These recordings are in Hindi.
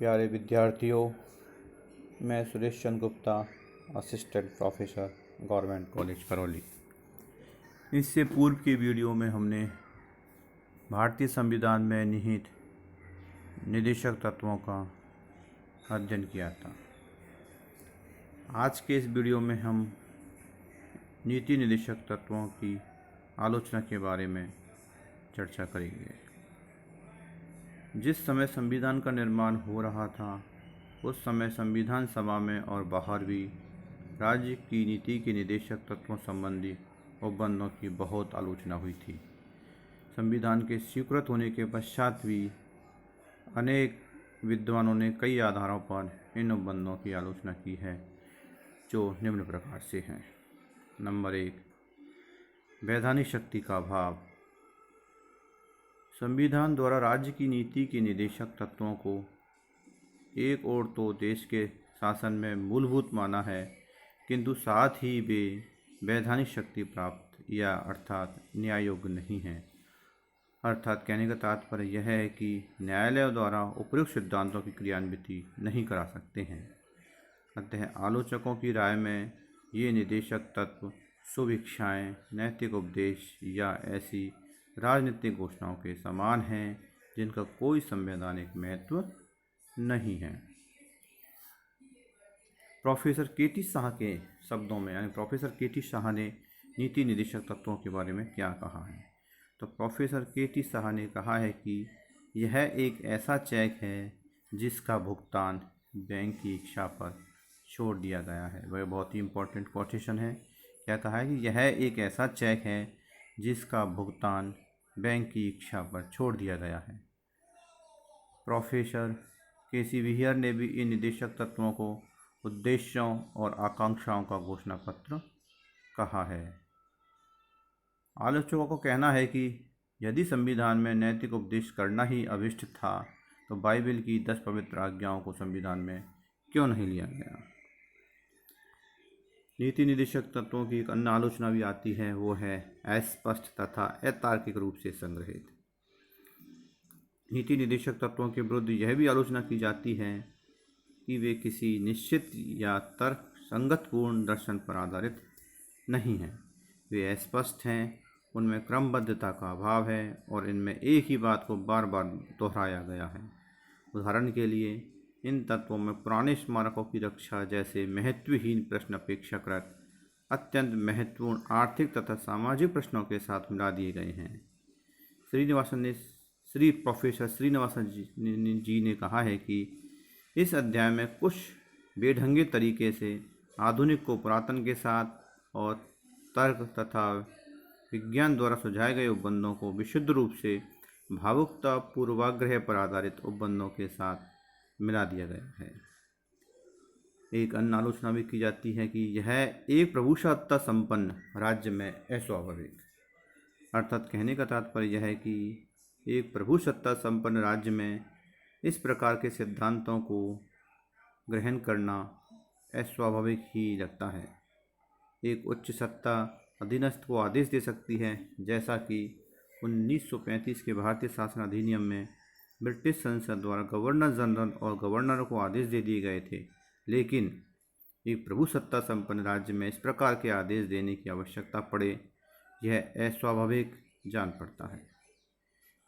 प्यारे विद्यार्थियों, मैं Suresh Chandra Gupta, assistant professor, government college Karauli. इससे पूर्व के वीडियो में हमने भारतीय संविधान में निहित निदेशक तत्वों का अध्ययन किया था। आज के इस वीडियो में हम नीति निदेशक तत्वों की आलोचना के बारे में चर्चा करेंगे। जिस समय संविधान का निर्माण हो रहा था उस समय संविधान सभा में और बाहर भी राज्य की नीति के निदेशक तत्वों संबंधी उपबंधों की बहुत आलोचना हुई थी। संविधान के स्वीकृत होने के पश्चात भी अनेक विद्वानों ने कई आधारों पर इन उपबंधों की आलोचना की है, जो निम्न प्रकार से हैं। नंबर 1, वैधानिक शक्ति का अभाव। संविधान द्वारा राज्य की नीति के निदेशक तत्वों को एक ओर तो देश के शासन में मूलभूत माना है, किंतु साथ ही वे वैधानिक शक्ति प्राप्त या अर्थात न्याय योग्य नहीं है। अर्थात कहने का तात्पर्य यह है कि न्यायालय द्वारा उपयुक्त सिद्धांतों की क्रियान्विति नहीं करा सकते हैं। अतः आलोचकों की राय में ये निदेशक तत्व शुभ इच्छाएं, नैतिक उपदेश या ऐसी राजनीतिक घोषणाओं के समान हैं जिनका कोई संवैधानिक महत्व नहीं है। Professor K.T.. शाह के शब्दों में, यानी प्रोफेसर के.टी. शाह ने नीति निदेशक तत्वों के बारे में क्या कहा है, तो प्रोफेसर के.टी. शाह ने कहा है कि यह एक ऐसा चेक है जिसका भुगतान बैंक की इच्छा पर छोड़ दिया गया है। वह बहुत ही इम्पोर्टेंट कोटेशन है। क्या कहा है कि यह एक ऐसा चेक है जिसका भुगतान बैंक की इच्छा पर छोड़ दिया गया है। Professor KC. विहियर ने भी इन निदेशक तत्वों को उद्देश्यों और आकांक्षाओं का घोषणा पत्र कहा है। आलोचकों को कहना है कि यदि संविधान में नैतिक उपदेश करना ही अभिष्ट था तो बाइबल की 10 पवित्र आज्ञाओं को संविधान में क्यों नहीं लिया गया। नीति निदेशक तत्वों की एक अन्य आलोचना भी आती है, वो है अस्पष्ट तथा अतार्किक रूप से संग्रहित। नीति निदेशक तत्वों के विरुद्ध यह भी आलोचना की जाती है कि वे किसी निश्चित या तर्क संगतपूर्ण दर्शन पर आधारित नहीं हैं। वे अस्पष्ट हैं, उनमें क्रमबद्धता का अभाव है और इनमें एक ही बात को बार बार दोहराया गया है। उदाहरण के लिए इन तत्वों में पुराने स्मारकों की रक्षा जैसे महत्वहीन प्रश्न अपेक्षाकृत अत्यंत महत्वपूर्ण आर्थिक तथा सामाजिक प्रश्नों के साथ मिला दिए गए हैं। प्रोफेसर श्रीनिवासन जी ने कहा है कि इस अध्याय में कुछ बेढंगे तरीके से आधुनिक को पुरातन के साथ और तर्क तथा विज्ञान द्वारा सुझाए गए उपबंधों को विशुद्ध रूप से भावुकता पूर्वाग्रह पर आधारित उपबंधों के साथ मिला दिया गया है। एक अन्य आलोचना भी की जाती है कि यह एक प्रभुसत्ता संपन्न राज्य में अस्वाभाविक, अर्थात कहने का तात्पर्य यह है कि एक प्रभुसत्ता संपन्न राज्य में इस प्रकार के सिद्धांतों को ग्रहण करना अस्वाभाविक ही लगता है। एक उच्च सत्ता अधीनस्थ को आदेश दे सकती है, जैसा कि 1935 के भारतीय शासन अधिनियम में ब्रिटिश संसद द्वारा गवर्नर जनरल और गवर्नर को आदेश दे दिए गए थे, लेकिन एक प्रभुसत्ता संपन्न राज्य में इस प्रकार के आदेश देने की आवश्यकता पड़े, यह अस्वाभाविक जान पड़ता है।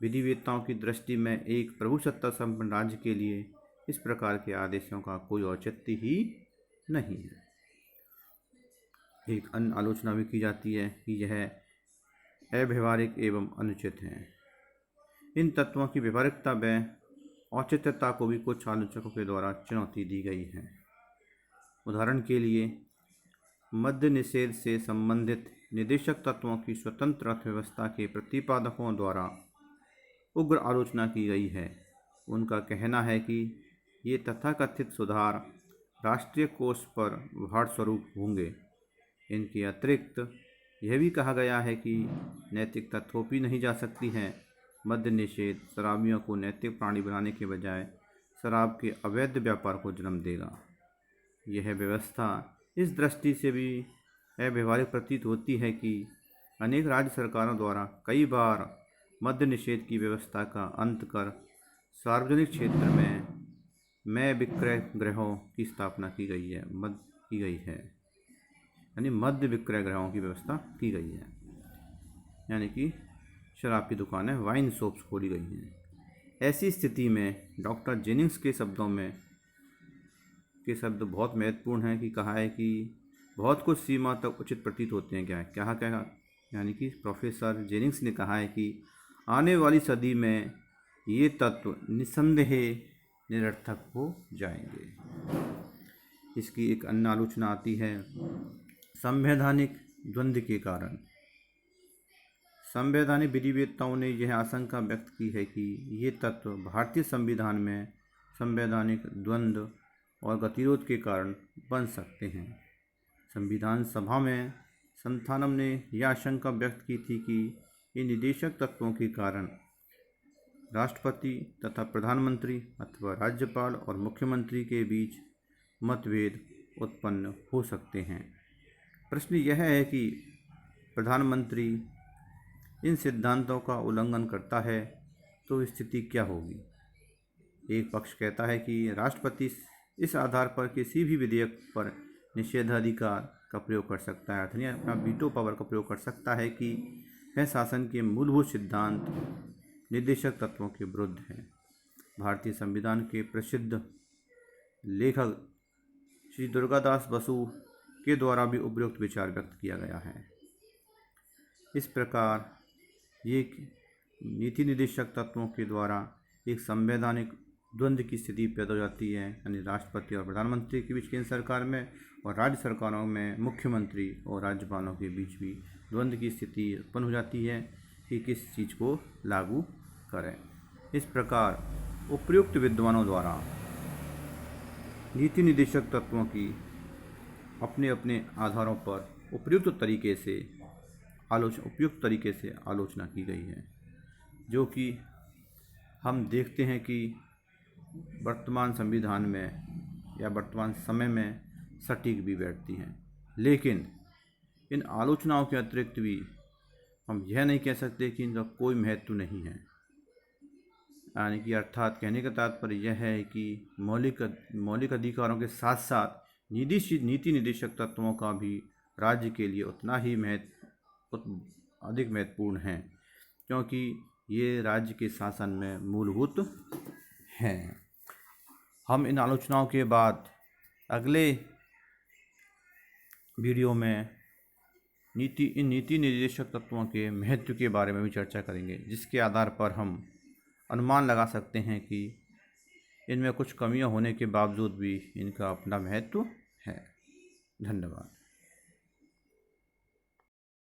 विधिवेत्ताओं की दृष्टि में एक प्रभुसत्ता संपन्न राज्य के लिए इस प्रकार के आदेशों का कोई औचित्य ही नहीं है। एक अन्य आलोचना भी की जाती है कि यह अव्यवहारिक एवं अनुचित है। इन तत्वों की व्यवहारिकता व औचित्यता को भी कुछ आलोचकों के द्वारा चुनौती दी गई है। उदाहरण के लिए मद्य निषेध से संबंधित निदेशक तत्वों की स्वतंत्र अर्थव्यवस्था के प्रतिपादकों द्वारा उग्र आलोचना की गई है। उनका कहना है कि ये तथाकथित सुधार राष्ट्रीय कोष पर भार स्वरूप होंगे। इनके अतिरिक्त यह भी कहा गया है कि नैतिकता थोपी नहीं जा सकती है। मद्य निषेध शराबियों को नैतिक प्राणी बनाने के बजाय शराब के अवैध व्यापार को जन्म देगा। यह व्यवस्था इस दृष्टि से भी अव्यवहारिक प्रतीत होती है कि अनेक राज्य सरकारों द्वारा कई बार मद्य निषेध की व्यवस्था का अंत कर सार्वजनिक क्षेत्र में में विक्रय गृहों की स्थापना की गई है, यानी मध्य विक्रय गृहों की व्यवस्था की गई है, यानी कि शराब की दुकानें, वाइन शॉप्स खोली गई हैं। ऐसी स्थिति में डॉक्टर जेनिंग्स के शब्द बहुत महत्वपूर्ण हैं कि कहा है कि बहुत कुछ सीमा तक उचित प्रतीत होते हैं। क्या यानी कि प्रोफेसर जेनिंग्स ने कहा है कि आने वाली सदी में ये तत्व निस्संदेह निरर्थक हो जाएंगे। इसकी एक अन्य आलोचना आती है संवैधानिक द्वंद्व के कारण। संवैधानिक विधिवेत्ताओं ने यह आशंका व्यक्त की है कि ये तत्व भारतीय संविधान में संवैधानिक द्वंद्व और गतिरोध के कारण बन सकते हैं। संविधान सभा में संथानम ने यह आशंका व्यक्त की थी कि इन निदेशक तत्वों के कारण राष्ट्रपति तथा प्रधानमंत्री अथवा राज्यपाल और मुख्यमंत्री के बीच मतभेद उत्पन्न हो सकते हैं। प्रश्न यह है कि प्रधानमंत्री इन सिद्धांतों का उल्लंघन करता है तो स्थिति क्या होगी। एक पक्ष कहता है कि राष्ट्रपति इस आधार पर किसी भी विधेयक पर निषेधाधिकार का प्रयोग कर सकता है, अर्थात अपना वीटो पावर का प्रयोग कर सकता है कि वह शासन के मूलभूत सिद्धांत निर्देशक तत्वों के विरुद्ध है। भारतीय संविधान के प्रसिद्ध लेखक श्री दुर्गादास बसु के द्वारा भी उपयुक्त विचार व्यक्त किया गया है। इस प्रकार ये नीति निर्देशक तत्वों के द्वारा एक संवैधानिक द्वंद्व की स्थिति पैदा हो जाती है, यानी राष्ट्रपति और प्रधानमंत्री के बीच केंद्र सरकार में और राज्य सरकारों में मुख्यमंत्री और राज्यपालों के बीच भी द्वंद्व की स्थिति उत्पन्न हो जाती है कि किस चीज़ को लागू करें। इस प्रकार उपयुक्त विद्वानों द्वारा नीति निर्देशक तत्वों की अपने अपने आधारों पर उपयुक्त तरीके से आलोचना की गई है, जो कि हम देखते हैं कि वर्तमान संविधान में या वर्तमान समय में सटीक भी बैठती हैं। लेकिन इन आलोचनाओं के अतिरिक्त भी हम यह नहीं कह सकते कि इनका कोई महत्व नहीं है, यानी कि अर्थात कहने का तात्पर्य यह है कि मौलिक अधिकारों के साथ साथ नीति निर्देशक तत्वों का भी राज्य के लिए उतना ही अधिक महत्वपूर्ण है, क्योंकि ये राज्य के शासन में मूलभूत हैं। हम इन आलोचनाओं के बाद अगले वीडियो में इन नीति निर्देशक तत्वों के महत्व के बारे में भी चर्चा करेंगे, जिसके आधार पर हम अनुमान लगा सकते हैं कि इनमें कुछ कमियां होने के बावजूद भी इनका अपना महत्व है। धन्यवाद।